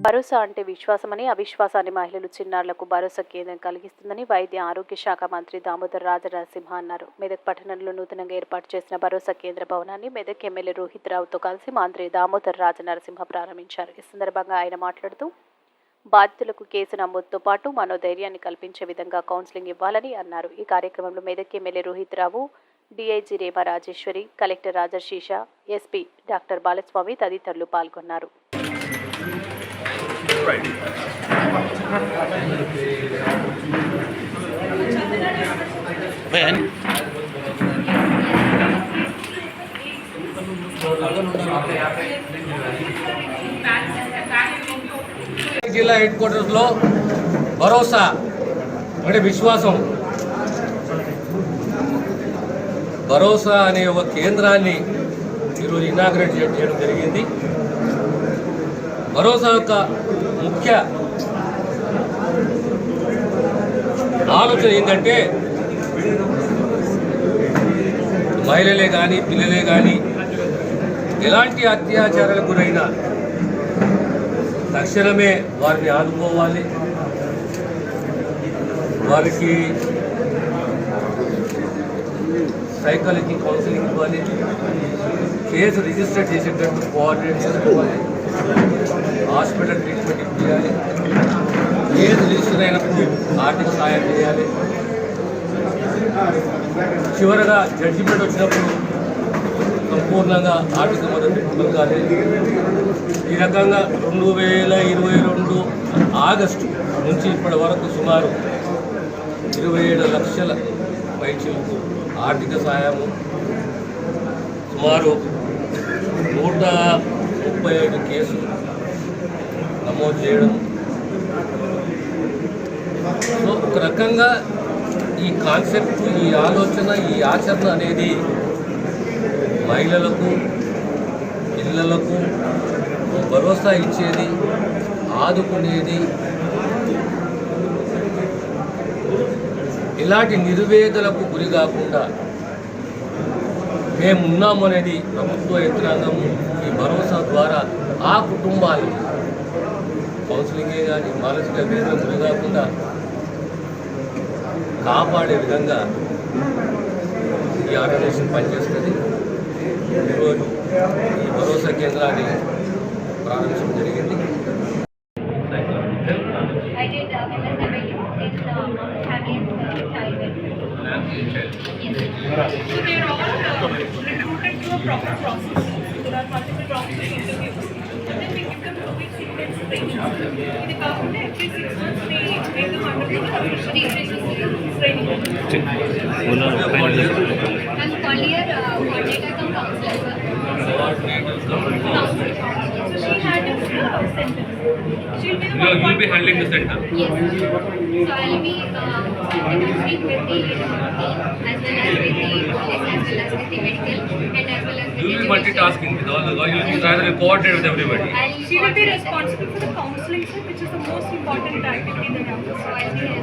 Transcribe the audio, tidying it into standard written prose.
భరోసా అంటే విశ్వాసమని, అవిశ్వాసాన్ని మహిళలు, చిన్నారులకు భరోసా కేంద్రం కలిగిస్తుందని వైద్య ఆరోగ్య శాఖ మంత్రి దామోదర్ రాజనరసింహ అన్నారు. మెదక్ పట్టణంలో నూతనంగా ఏర్పాటు చేసిన భరోసా కేంద్ర భవనాన్ని మెదక్ ఎమ్మెల్యే రోహిత్ రావుతో కలిసి మంత్రి దామోదర్ రాజనరసింహ ప్రారంభించారు. ఈ సందర్భంగా ఆయన మాట్లాడుతూ బాధితులకు కేసు నమోదుతో పాటు మనోధైర్యాన్ని కల్పించే విధంగా కౌన్సిలింగ్ ఇవ్వాలని అన్నారు. ఈ కార్యక్రమంలో Medak MLA Rohit Rao, DIG Rema Rajeshwari, collector Rajarshi Shah, SP doctor Balaswamy తదితరులు పాల్గొన్నారు. జిల్లా హెడ్ క్వార్టర్స్లో భరోసా అంటే విశ్వాసం భరోసా అనే ఒక కేంద్రాన్ని ఈరోజు ఇనాగ్రేట్ చేయడం జరిగింది. భరోసా యొక్క ముఖ్య ఆలోచన ఏంటంటే మహిళలే కానీ పిల్లలే కానీ ఎలాంటి అత్యాచారాలకు గురైనా తక్షణమే వారిని ఆదుకోవాలి, వారికి సైకాలజీ కౌన్సిలింగ్ ఇవ్వాలి, కేసు రిజిస్టర్ చేసేటట్టు కోఆర్డినేట్ చేసుకోవాలి, హాస్పిటల్ ట్రీట్మెంట్ ఇవ్వాలి, కేసు రిజిస్టర్ అయినప్పుడు ఆర్థిక సహాయం చేయాలి, చివరగా జడ్జిమెంట్ వచ్చినప్పుడు సంపూర్ణంగా ఆర్థిక మద్దతు పొందాలి. ఈ రకంగా 2022 ఆగస్టు నుంచి ఇప్పటి వరకు సుమారు 27 లక్షల పైచిలకు ఆర్థిక సహాయము, సుమారు 135 కేసులు నమోదు చేయడం. సో ఒక రకంగా ఈ కాన్సెప్ట్, ఈ ఆలోచన, ఈ ఆచరణ అనేది మహిళలకు, పిల్లలకు భరోసా ఇచ్చేది, ఆదుకునేది, ఇలాంటి నిర్వేదలకు గురి కాకుండా మేమున్నాము అనేది ప్రభుత్వ యంత్రాంగము ఈ భరోసా ద్వారా ఆ కుటుంబాలు కౌన్సిలింగే కానీ మానసిక వేదనకు గురి కాకుండా కాపాడే విధంగా ఈ ఆర్గనైజేషన్ పనిచేస్తుంది. ఈరోజు ఈ భరోసా కేంద్రాన్ని ప్రారంభించడం జరిగింది. You'll be handling the center? Yes. So I'll be speak with the team as well as with the police, as well as with the medical, and as well as with You'll be multitasking with all the guys. You'll be trying to coordinate with everybody. She will be responsible for the counselling, sir, which is the most important activity in the campus. So I'll be